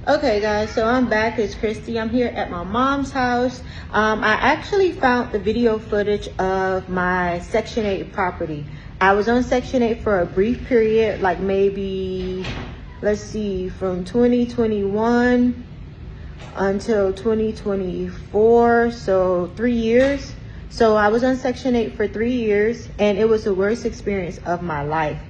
Okay guys, so I'm back. It's Christy. I'm here at my mom's house. I actually found the video footage of my Section 8 property. I was on Section 8 for a brief period, like maybe, let's see, from 2021 until 2024, so 3 years. So I was on Section 8 for 3 years, and it was the worst experience of my life.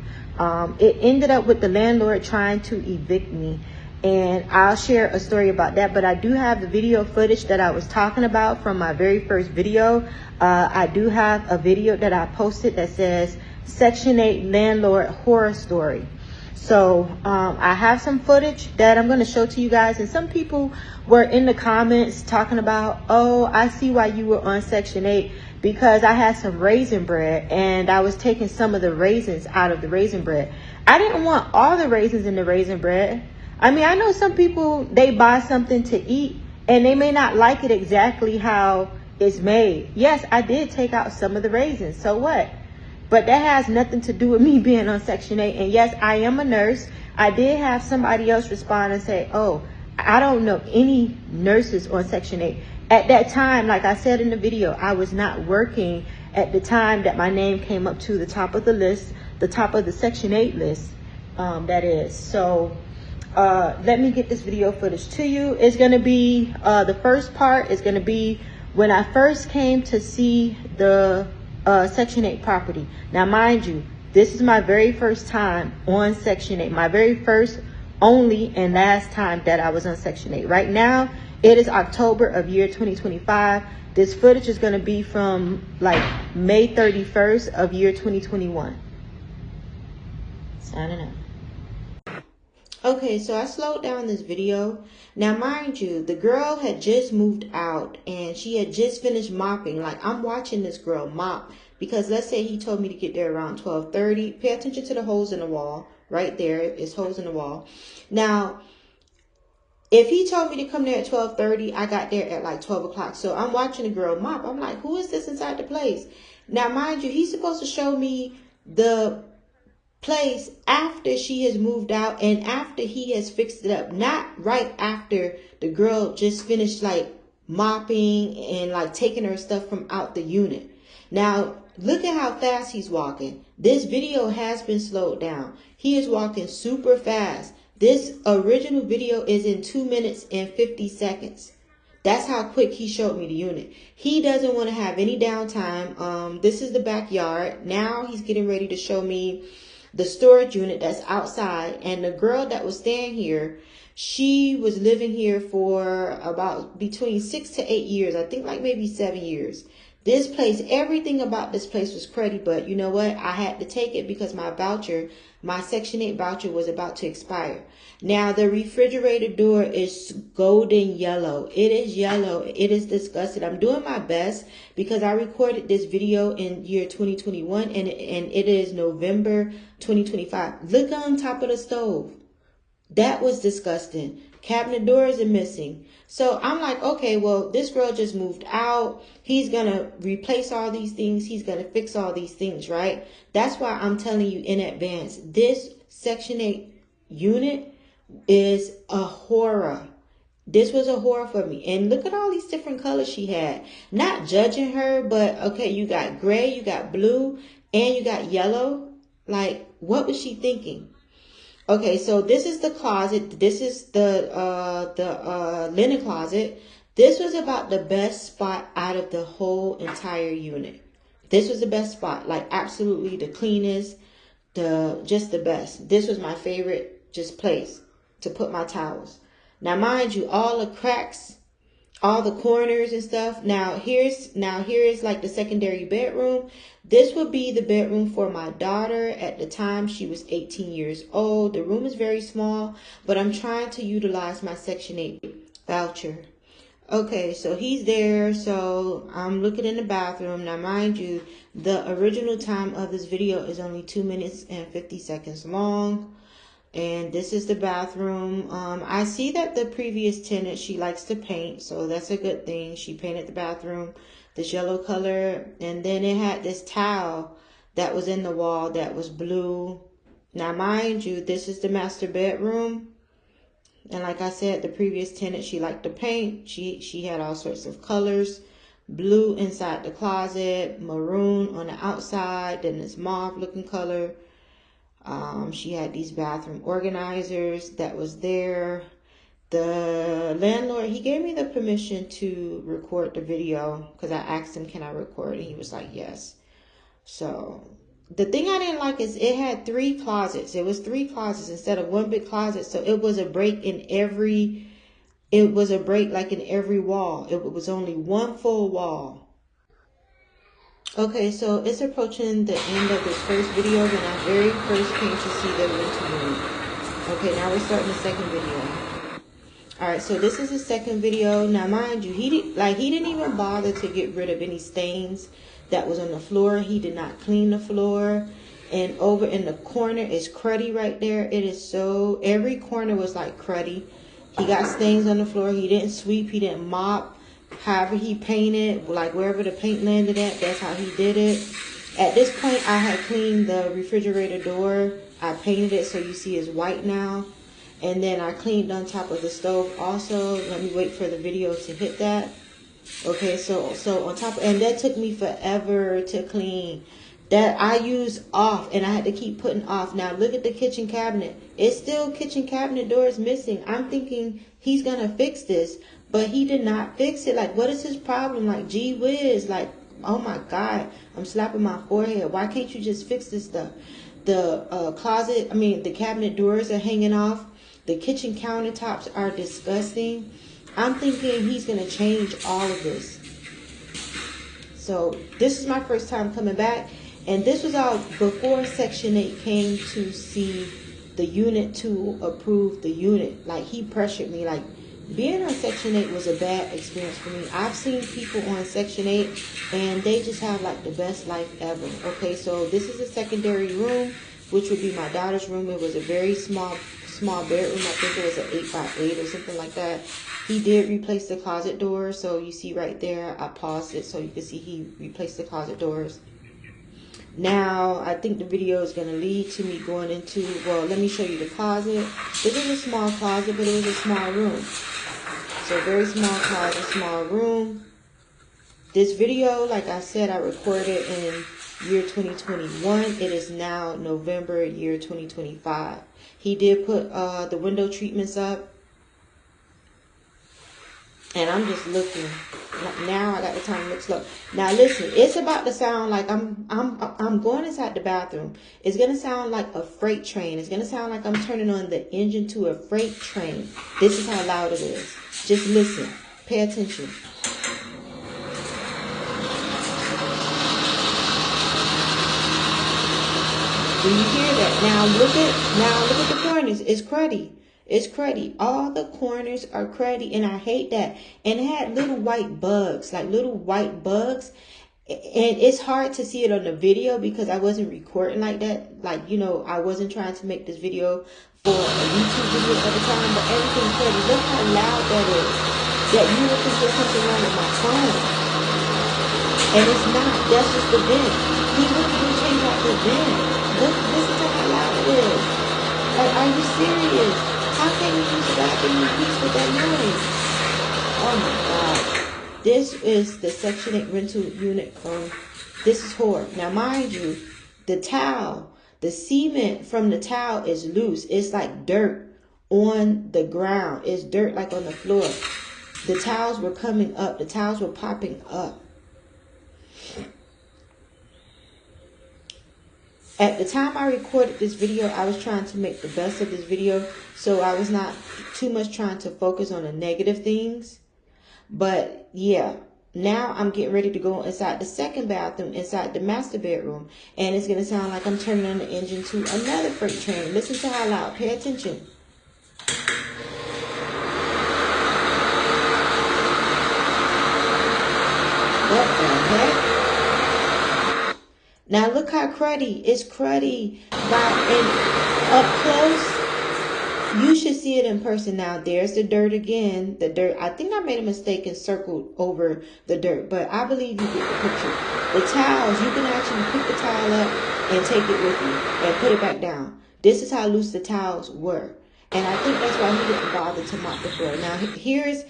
It ended up with the landlord trying to evict me, and I'll share a story about that. But I do have the video footage that I was talking about from my very first video. I do have a video that I posted that says Section 8 Landlord Horror Story. So I have some footage that I'm going to show to you guys, and some people were in the comments talking about, oh, I see why you were on Section 8, because I had some raisin bread and I was taking some of the raisins out of the raisin bread. I didn't want all the raisins in the raisin bread. I mean, I know some people, they buy something to eat and they may not like it exactly how it's made. Yes, I did take out some of the raisins, so what? But that has nothing to do with me being on Section 8. And yes, I am a nurse. I did have somebody else respond and say, oh, I don't know any nurses on Section 8. At that time, like I said in the video, I was not working at the time that my name came up to the top of the list, the top of the Section 8 list, that is. So let me get this video footage to you. It's going to be, the first part is going to be when I first came to see the Section 8 property. Now, mind you, this is my very first time on Section 8. My very first, only, and last time that I was on Section 8. Right now, it is October of year 2025. This footage is going to be from like May 31st of year 2021. Signing out. Okay, so I slowed down this video. Now, mind you, the girl had just moved out and she had just finished mopping. Like, I'm watching this girl mop because let's say he told me to get there around 12:30. Pay attention to the holes in the wall. Right there is holes in the wall. Now, if he told me to come there at 12:30, I got there at like 12 o'clock. So I'm watching the girl mop. I'm like, who is this inside the place? Now, mind you, he's supposed to show me the place after she has moved out and after he has fixed it up, not right after the girl just finished like mopping and like taking her stuff from out the unit. Now look at how fast he's walking. This video has been slowed down. He is walking super fast. This original video is in 2 minutes and 50 seconds. That's how quick he showed me the unit. He doesn't want to have any downtime. This is the backyard. Now he's getting ready to show me the storage unit that's outside. And the girl that was staying here, she was living here for about between 6 to 8 years. I think like maybe 7 years. This place, everything about this place was cruddy, but you know what? I had to take it because my voucher, my Section 8 voucher was about to expire. Now, the refrigerator door is golden yellow. It is yellow. It is disgusting. I'm doing my best because I recorded this video in year 2021 and it is November 2025. Look on top of the stove. That was disgusting. Cabinet doors are missing. So I'm like, okay, well, this girl just moved out. He's going to replace all these things. He's going to fix all these things, right? That's why I'm telling you in advance, this Section 8 unit is a horror. This was a horror for me. And look at all these different colors she had. Not judging her, but okay, you got gray, you got blue, and you got yellow. Like, what was she thinking? Okay, so this is the closet. This is the linen closet. This was about the best spot out of the whole entire unit. This was the best spot, like absolutely the cleanest, just the best. This was my favorite just place to put my towels. Now, mind you, all the cracks, all the corners and stuff. Now here is like the secondary bedroom. This would be the bedroom for my daughter. At the time, she was 18 years old. The room is very small, but I'm trying to utilize my Section 8 voucher. Okay, so he's there. So I'm looking in the bathroom. Now, mind you, the original time of this video is only 2 minutes and 50 seconds long. And this is the bathroom. I see that the previous tenant, she likes to paint, so that's a good thing. She painted the bathroom this yellow color, and then it had this towel that was in the wall that was blue. Now, mind you, this is the master bedroom. And like I said, the previous tenant, she liked the paint. She had all sorts of colors. Blue inside the closet, maroon on the outside, then this mauve looking color. She had these bathroom organizers that was there. The landlord, he gave me the permission to record the video because I asked him, can I record? And he was like, yes. So the thing I didn't like is it had 3 closets. It was 3 closets instead of 1 big closet. So it was a break in every, like in every wall. It was only 1 full wall. Okay, so it's approaching the end of this first video when I very first came to see the rental unit. Okay, now we're starting the second video. Alright, so this is the second video. Now mind you, he didn't even bother to get rid of any stains that was on the floor. He did not clean the floor. And over in the corner is cruddy right there. It is so, every corner was like cruddy. He got stains on the floor. He didn't sweep, he didn't mop. However he painted, like wherever the paint landed at, that's how he did it. At this point, I had cleaned the refrigerator door. I painted it so you see it's white now. And then I cleaned on top of the stove also. Let me wait for the video to hit that. Okay, so on top, and that took me forever to clean. That I used off, and I had to keep putting off. Now look at the kitchen cabinet. It's still kitchen cabinet doors missing. I'm thinking he's gonna fix this, but he did not fix it. Like, what is his problem? Like, gee whiz, like, oh my God, I'm slapping my forehead. Why can't you just fix this stuff? The the cabinet doors are hanging off. The kitchen countertops are disgusting. I'm thinking he's going to change all of this. So this is my first time coming back. And this was all before Section 8 came to see the unit to approve the unit. Like, he pressured me. Like, being on Section 8 was a bad experience for me. I've seen people on Section 8 and they just have like the best life ever. Okay, so this is a secondary room, which would be my daughter's room. It was a very small bedroom. I think it was an 8x8 or something like that. He did replace the closet doors. So you see right there, I paused it so you can see he replaced the closet doors. Now, I think the video is going to lead to me going into, well, let me show you the closet. This is a small closet, but it was a small room. So very small closet, small room. This video, like I said, I recorded in year 2021. It is now November year 2025. He did put the window treatments up. And I'm just looking. Now I got the time to look slow. Now listen, it's about to sound like I'm going inside the bathroom. It's gonna sound like a freight train. It's gonna sound like I'm turning on the engine to a freight train. This is how loud it is. Just listen. Pay attention. Do you hear that? Now look at the corners. It's cruddy. It's cruddy. All the corners are cruddy, and I hate that. And it had little white bugs, like little white bugs. And it's hard to see it on the video because I wasn't recording like that. Like, you know, I wasn't trying to make this video for a YouTube video at the time, but everything's cruddy. Look how loud that is. That you would think there's something wrong with my phone. And it's not. That's just the vent. He changed out the vent. Look, listen to how loud it is. Like, are you serious? How can you use the bathroom in peace with that noise? Oh my God. This is the Section 8 rental unit from, this is horror. Now mind you, the towel, the cement from the towel is loose. It's like dirt on the ground. It's dirt like on the floor. The towels were coming up. The towels were popping up. At the time I recorded this video, I was trying to make the best of this video. So I was not too much trying to focus on the negative things. But yeah, now I'm getting ready to go inside the second bathroom, inside the master bedroom. And it's going to sound like I'm turning on the engine to another freight train. Listen to how loud. Pay attention. What the heck? Now look how cruddy. It's cruddy. And up close, you should see it in person. Now there's the dirt again. The dirt. I think I made a mistake and circled over the dirt, but I believe you get the picture. The towels, you can actually pick the towel up and take it with you and put it back down. This is how loose the towels were. And I think that's why he didn't bother to mop the floor. Now, here's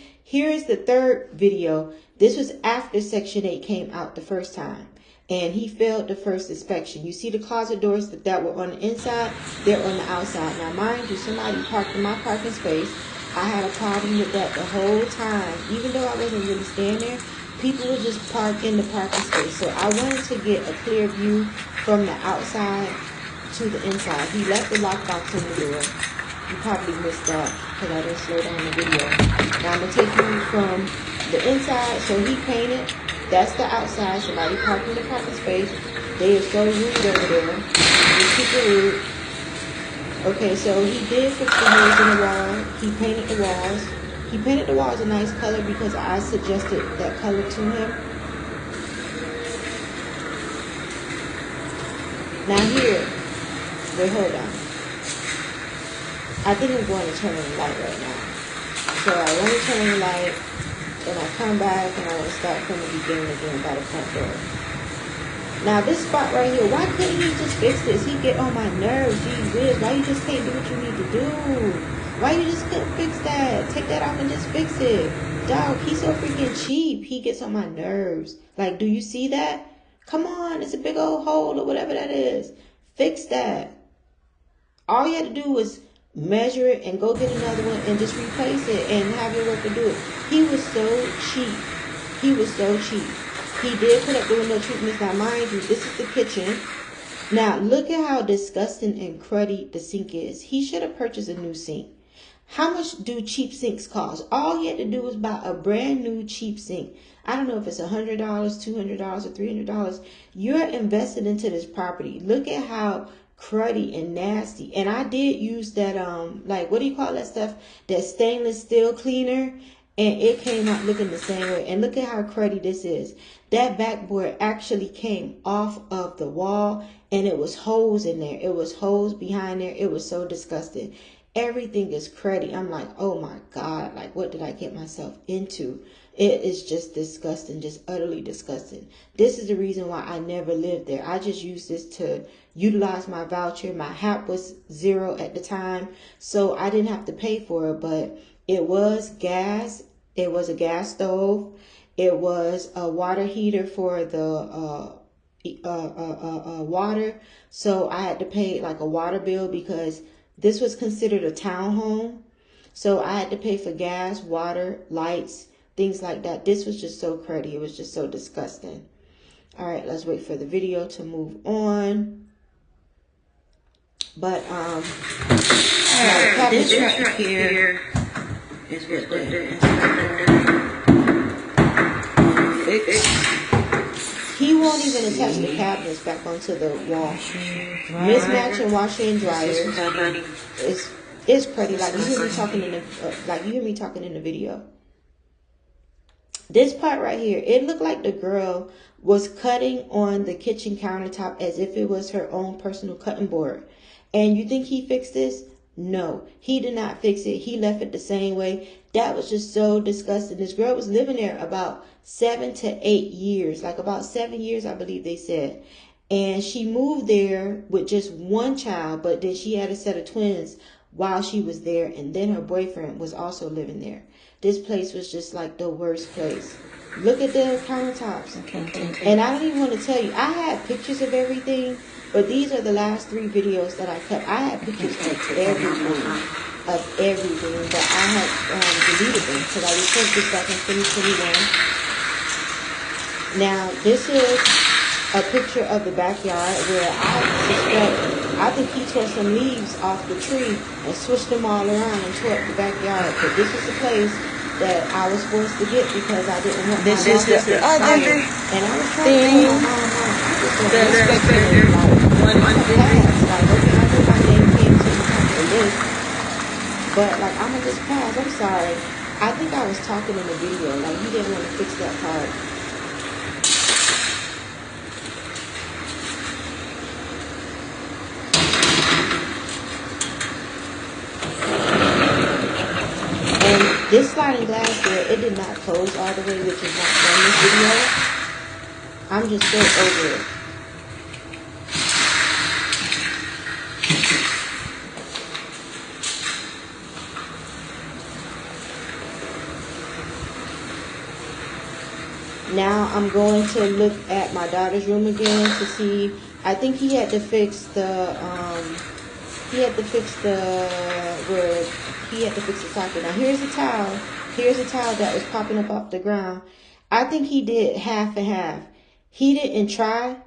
the third video. This was after Section 8 came out the first time. And he failed the first inspection. You see the closet doors that were on the inside? They're on the outside. Now, mind you, somebody parked in my parking space. I had a problem with that the whole time. Even though I wasn't really staying there, people would just park in the parking space. So I wanted to get a clear view from the outside to the inside. He left the lockbox in the door. You probably missed that because I didn't slow down the video. Now I'm going to take you from the inside. So he painted. That's the outside. Somebody parked in the parking space. They are so rude over there. They're super rude. Okay, so he did fix the holes in the wall. He painted the walls. He painted the walls a nice color because I suggested that color to him. Now here, wait, hold on. I think I'm going to turn on the light right now. So I want to turn on the light, then I come back and I want to start from the beginning again by the front door. Now this spot right here, why couldn't he just fix this? He get on my nerves, gee whiz. Why you just can't do what you need to do? Why you just couldn't fix that? Take that off and just fix it. Dog, he's so freaking cheap. He gets on my nerves. Like, do you see that? Come on, it's a big old hole or whatever that is. Fix that. All you had to do was measure it and go get another one and just replace it and have your worker do it. He was so cheap. He was so cheap. He did put up the window treatments. Now, mind you, this is the kitchen. Now, look at how disgusting and cruddy the sink is. He should have purchased a new sink. How much do cheap sinks cost? All he had to do was buy a brand new cheap sink. I don't know if it's $100, $200, or $300. You're invested into this property. Look at how cruddy and nasty. And I did use that, like, what do you call that stuff? That stainless steel cleaner. And it came out looking the same way. And look at how cruddy this is. That backboard actually came off of the wall. And it was holes in there. It was holes behind there. It was so disgusting. Everything is cruddy. I'm like, oh my God. Like, what did I get myself into? It is just disgusting. Just utterly disgusting. This is the reason why I never lived there. I just used this to utilize my voucher. My HAP was $0 at the time. So I didn't have to pay for it. But it was gas. It was a gas stove. It was a water heater for the water. So I had to pay like a water bill because this was considered a townhome. So I had to pay for gas, water, lights, things like that. This was just so cruddy. It was just so disgusting. All right, let's wait for the video to move on. But this right here is what the he won't even attach the cabinets back onto the wall. Mismatching washer and dryer is pretty. Like you hear me talking in the video. This part right here, it looked like the girl was cutting on the kitchen countertop as if it was her own personal cutting board. And you think he fixed this? No, he did not fix it. He left it the same way. That was just so disgusting. This girl was living there about 7 to 8 years, like about 7 years, I believe they said. And she moved there with just one child, but then she had a set of twins while she was there. And then her boyfriend was also living there. This place was just like the worst place. Look at the countertops. And I don't even want to tell you, I had pictures of everything. But these are the last 3 videos that I cut. I had pictures of everything, but I had deleted them because I recorded this back in 2021. Now, this is a picture of the backyard where I think he tore some leaves off the tree and switched them all around and tore up the backyard. But this was the place that I was forced to get because I didn't want this is the other and I was trying to tell my mom, but like I'm gonna just pass. I'm sorry. I think I was talking in the video. Like he didn't want to fix that part. And this sliding glass door, it did not close all the way, which is not from this video. I'm just so over it. Now I'm going to look at my daughter's room again to see. I think he had to fix the where he had to fix the socket. Now here's a towel. Here's a towel that was popping up off the ground. I think he did half and half. He didn't try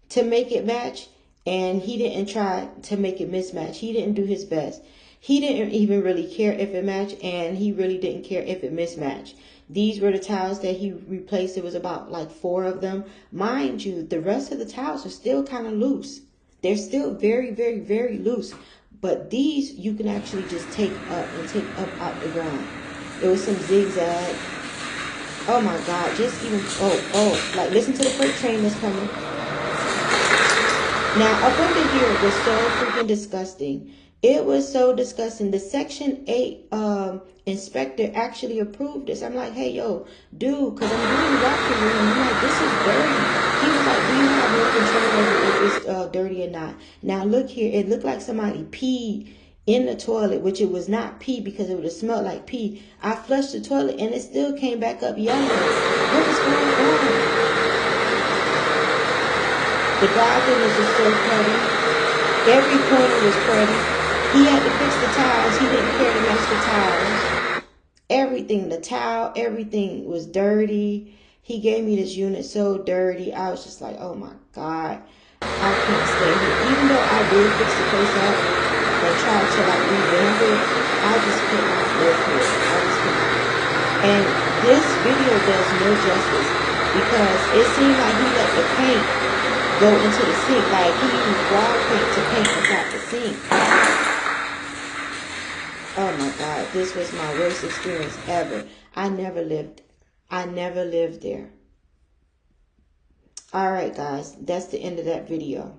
to make it match, and he didn't try to make it mismatch. He didn't do his best. He didn't even really care if it matched, and he really didn't care if it mismatched. These were the towels that he replaced. It was about like 4 of them. Mind you, the rest of the towels are still kind of loose. They're still very, very, very loose. But these you can actually just take up and take up out the ground. It was some zigzag. Oh my God, just even, like listen to the freight train that's coming. Now up under here it was so freaking disgusting. It was so disgusting. The Section 8 inspector actually approved this. I'm like, hey, yo, dude, because I'm doing the walking room. I'm like, this is dirty. He was like, do you have no control over if it's dirty or not? Now, look here. It looked like somebody peed in the toilet, which it was not pee because it would have smelled like pee. I flushed the toilet, and it still came back up yellow. What is going on? The bathroom was just so pretty. Every corner was pretty. He had to fix the towels. He didn't care to mess the towels. Everything, the towel, everything was dirty. He gave me this unit so dirty. I was just like, oh my God, I can't stay here. Even though I did fix the place up and tried to like revamp it, I just could not live here. I just could not. And this video does no justice because it seemed like he let the paint go into the sink. Like he used wall paint to paint inside the sink. Oh my God, this was my worst experience ever. I never lived there. All right, guys, that's the end of that video.